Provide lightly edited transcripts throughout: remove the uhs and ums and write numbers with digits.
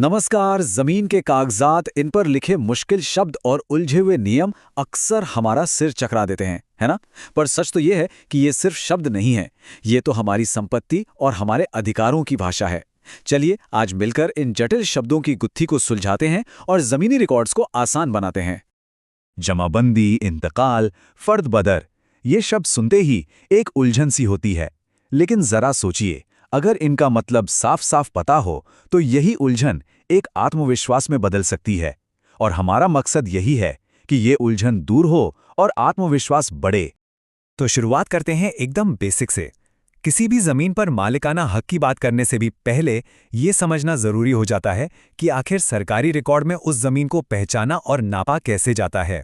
नमस्कार। जमीन के कागजात, इन पर लिखे मुश्किल शब्द और उलझे हुए नियम अक्सर हमारा सिर चकरा देते हैं, है ना? पर सच तो ये है कि ये सिर्फ शब्द नहीं है। ये तो हमारी संपत्ति और हमारे अधिकारों की भाषा है। चलिए आज मिलकर इन जटिल शब्दों की गुत्थी को सुलझाते हैं और जमीनी रिकॉर्ड्स को आसान बनाते हैं। जमाबंदी, इंतकाल, फर्द बदर, ये शब्द सुनते ही एक उलझन सी होती है। लेकिन जरा सोचिए, अगर इनका मतलब साफ साफ पता हो तो यही उलझन एक आत्मविश्वास में बदल सकती है। और हमारा मकसद यही है कि ये उलझन दूर हो और आत्मविश्वास बढ़े। तो शुरुआत करते हैं एकदम बेसिक से। किसी भी जमीन पर मालिकाना हक की बात करने से भी पहले ये समझना जरूरी हो जाता है कि आखिर सरकारी रिकॉर्ड में उस जमीन को पहचाना और नापा कैसे जाता है।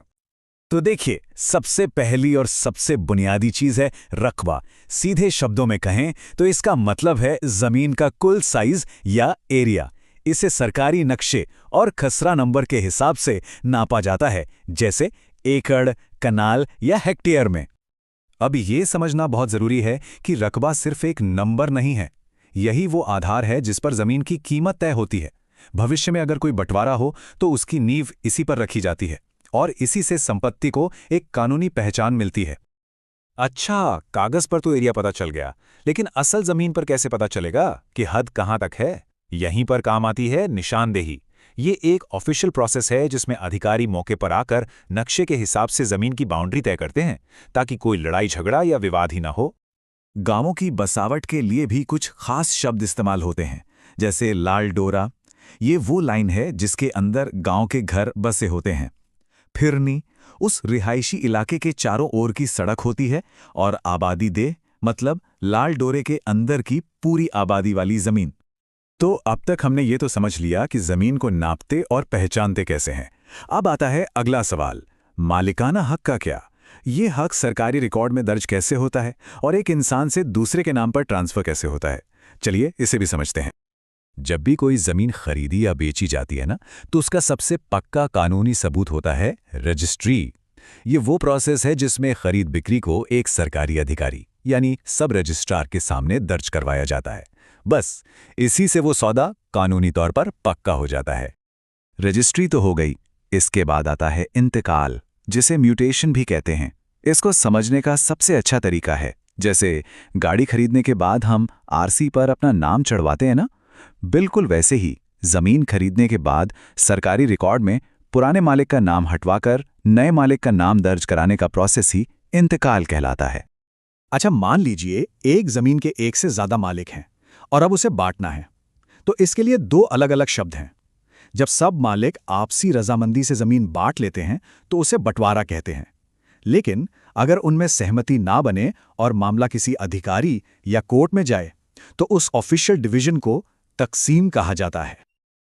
तो देखिए, सबसे पहली और सबसे बुनियादी चीज है रकबा। सीधे शब्दों में कहें तो इसका मतलब है जमीन का कुल साइज या एरिया। इसे सरकारी नक्शे और खसरा नंबर के हिसाब से नापा जाता है, जैसे एकड़, कनाल या हेक्टेयर में। अब ये समझना बहुत जरूरी है कि रकबा सिर्फ एक नंबर नहीं है। यही वो आधार है जिस पर जमीन की कीमत तय होती है। भविष्य में अगर कोई बंटवारा हो तो उसकी नींव इसी पर रखी जाती है और इसी से संपत्ति को एक कानूनी पहचान मिलती है। अच्छा, कागज पर तो एरिया पता चल गया, लेकिन असल जमीन पर कैसे पता चलेगा कि हद कहां तक है? यहीं पर काम आती है निशानदेही। ये एक ऑफिशियल प्रोसेस है जिसमें अधिकारी मौके पर आकर नक्शे के हिसाब से जमीन की बाउंड्री तय करते हैं, ताकि कोई लड़ाई झगड़ा या विवाद ही ना हो। गांवों की बसावट के लिए भी कुछ खास शब्द इस्तेमाल होते हैं, जैसे लाल डोरा। ये वो लाइन है जिसके अंदर गांव के घर बसे होते हैं। फिरनी उस रिहायशी इलाके के चारों ओर की सड़क होती है। और आबादी दे मतलब लाल डोरे के अंदर की पूरी आबादी वाली जमीन। तो अब तक हमने ये तो समझ लिया कि जमीन को नापते और पहचानते कैसे हैं। अब आता है अगला सवाल, मालिकाना हक का क्या? ये हक सरकारी रिकॉर्ड में दर्ज कैसे होता है और एक इंसान से दूसरे के नाम पर ट्रांसफर कैसे होता है? चलिए इसे भी समझते हैं। जब भी कोई जमीन खरीदी या बेची जाती है ना, तो उसका सबसे पक्का कानूनी सबूत होता है रजिस्ट्री। ये वो प्रोसेस है जिसमें खरीद बिक्री को एक सरकारी अधिकारी यानी सब रजिस्ट्रार के सामने दर्ज करवाया जाता है। बस इसी से वो सौदा कानूनी तौर पर पक्का हो जाता है। रजिस्ट्री तो हो गई। इसके बाद आता है इंतकाल, जिसे म्यूटेशन भी कहते हैं। इसको समझने का सबसे अच्छा तरीका है, जैसे गाड़ी खरीदने के बाद हम आरसी पर अपना नाम चढ़वाते हैं ना, बिल्कुल वैसे ही जमीन खरीदने के बाद सरकारी रिकॉर्ड में पुराने मालिक का नाम हटवाकर नए मालिक का नाम दर्ज कराने का प्रोसेस ही इंतकाल कहलाता है। अच्छा, मान लीजिए एक जमीन के एक से ज्यादा मालिक हैं और अब उसे बांटना है, तो इसके लिए दो अलग अलग शब्द हैं। जब सब मालिक आपसी रजामंदी से जमीन बांट लेते हैं तो उसे बंटवारा कहते हैं। लेकिन अगर उनमें सहमति ना बने और मामला किसी अधिकारी या कोर्ट में जाए तो उस ऑफिशियल डिवीजन को तकसीम कहा जाता है।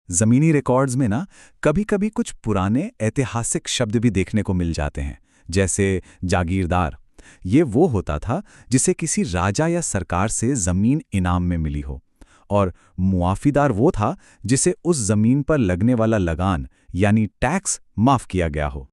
जमीनी रिकॉर्ड्स में ना कभी कभी कुछ पुराने ऐतिहासिक शब्द भी देखने को मिल जाते हैं, जैसे जागीरदार। ये वो होता था जिसे किसी राजा या सरकार से जमीन इनाम में मिली हो। और मुआफीदार वो था जिसे उस जमीन पर लगने वाला लगान यानी टैक्स माफ किया गया हो।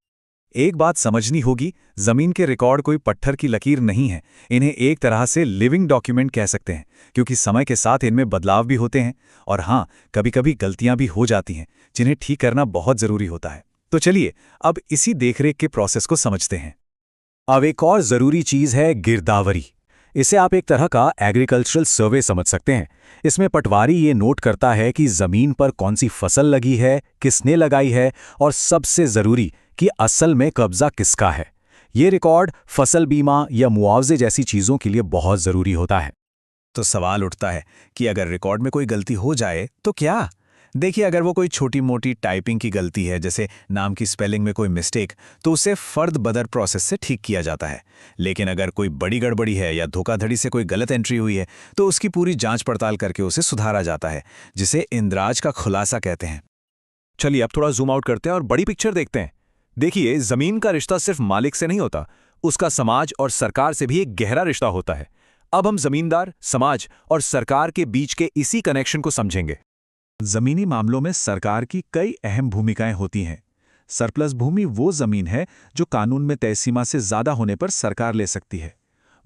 एक बात समझनी होगी, जमीन के रिकॉर्ड कोई पत्थर की लकीर नहीं है। इन्हें एक तरह से लिविंग डॉक्यूमेंट कह सकते हैं, क्योंकि समय के साथ इनमें बदलाव भी होते हैं और हाँ, कभी कभी गलतियां भी हो जाती हैं, जिन्हें ठीक करना बहुत जरूरी होता है। तो चलिए अब इसी देखरेख के प्रोसेस को समझते हैं। अब एक और जरूरी चीज है गिरदावरी। इसे आप एक तरह का एग्रीकल्चरल सर्वे समझ सकते हैं। इसमें पटवारी ये नोट करता है कि जमीन पर कौन सी फसल लगी है, किसने लगाई है और सबसे जरूरी कि असल में कब्जा किसका है। ये रिकॉर्ड फसल बीमा या मुआवजे जैसी चीजों के लिए बहुत जरूरी होता है। तो सवाल उठता है कि अगर रिकॉर्ड में कोई गलती हो जाए तो क्या? देखिए, अगर वो कोई छोटी मोटी टाइपिंग की गलती है, जैसे नाम की स्पेलिंग में कोई मिस्टेक, तो उसे फर्द बदर प्रोसेस से ठीक किया जाता है। लेकिन अगर कोई बड़ी गड़बड़ी है या धोखाधड़ी से कोई गलत एंट्री हुई है, तो उसकी पूरी जांच पड़ताल करके उसे सुधारा जाता है, जिसे इंदराज का खुलासा कहते हैं। चलिए अब थोड़ा जूम आउट करते हैं और बड़ी पिक्चर देखते हैं। देखिए, जमीन का रिश्ता सिर्फ मालिक से नहीं होता, उसका समाज और सरकार से भी एक गहरा रिश्ता होता है। अब हम जमींदार, समाज और सरकार के बीच के इसी कनेक्शन को समझेंगे। जमीनी मामलों में सरकार की कई अहम भूमिकाएं होती हैं। सरप्लस भूमि वो जमीन है जो कानून में तय सीमा से ज्यादा होने पर सरकार ले सकती है।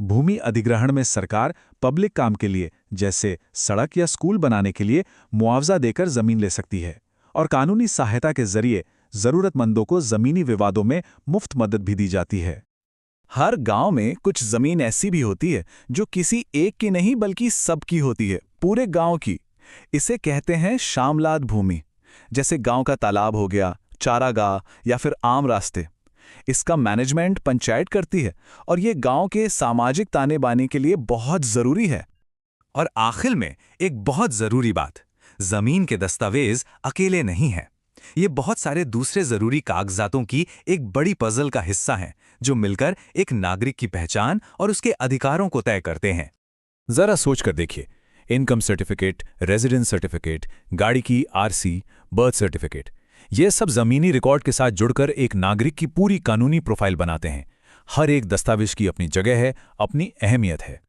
भूमि अधिग्रहण में सरकार पब्लिक काम के लिए, जैसे सड़क या स्कूल बनाने के लिए, मुआवजा देकर जमीन ले सकती है और कानूनी सहायता के जरिए जरूरतमंदों को जमीनी विवादों में मुफ्त मदद भी दी जाती है। हर गांव में कुछ जमीन ऐसी भी होती है जो किसी एक की नहीं बल्कि सबकी होती है, पूरे गांव की। इसे कहते हैं शामलात भूमि। जैसे गांव का तालाब हो गया, चारागाह या फिर आम रास्ते। इसका मैनेजमेंट पंचायत करती है और ये गांव के सामाजिक ताने बाने के लिए बहुत जरूरी है। और आखिर में एक बहुत जरूरी बात, जमीन के दस्तावेज अकेले नहीं हैं। ये बहुत सारे दूसरे जरूरी कागजातों की एक बड़ी पजल का हिस्सा हैं, जो मिलकर एक नागरिक की पहचान और उसके अधिकारों को तय करते हैं। जरा सोच कर देखिए, इनकम सर्टिफिकेट, रेजिडेंस सर्टिफिकेट, गाड़ी की आरसी, बर्थ सर्टिफिकेट, ये सब जमीनी रिकॉर्ड के साथ जुड़कर एक नागरिक की पूरी कानूनी प्रोफाइल बनाते हैं। हर एक दस्तावेज की अपनी जगह है, अपनी अहमियत है।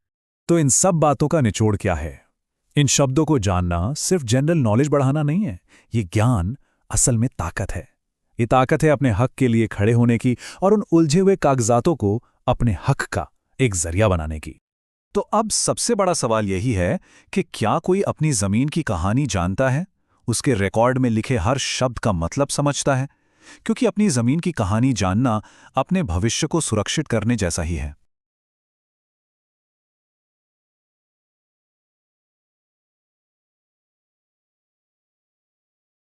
तो इन सब बातों का निचोड़ क्या है? इन शब्दों को जानना सिर्फ जनरल नॉलेज बढ़ाना नहीं है, ये ज्ञान असल में ताकत है। ये ताकत है अपने हक के लिए खड़े होने की और उन उलझे हुए कागजातों को अपने हक का एक जरिया बनाने की। तो अब सबसे बड़ा सवाल यही है कि क्या कोई अपनी जमीन की कहानी जानता है, उसके रिकॉर्ड में लिखे हर शब्द का मतलब समझता है? क्योंकि अपनी जमीन की कहानी जानना अपने भविष्य को सुरक्षित करने जैसा ही है।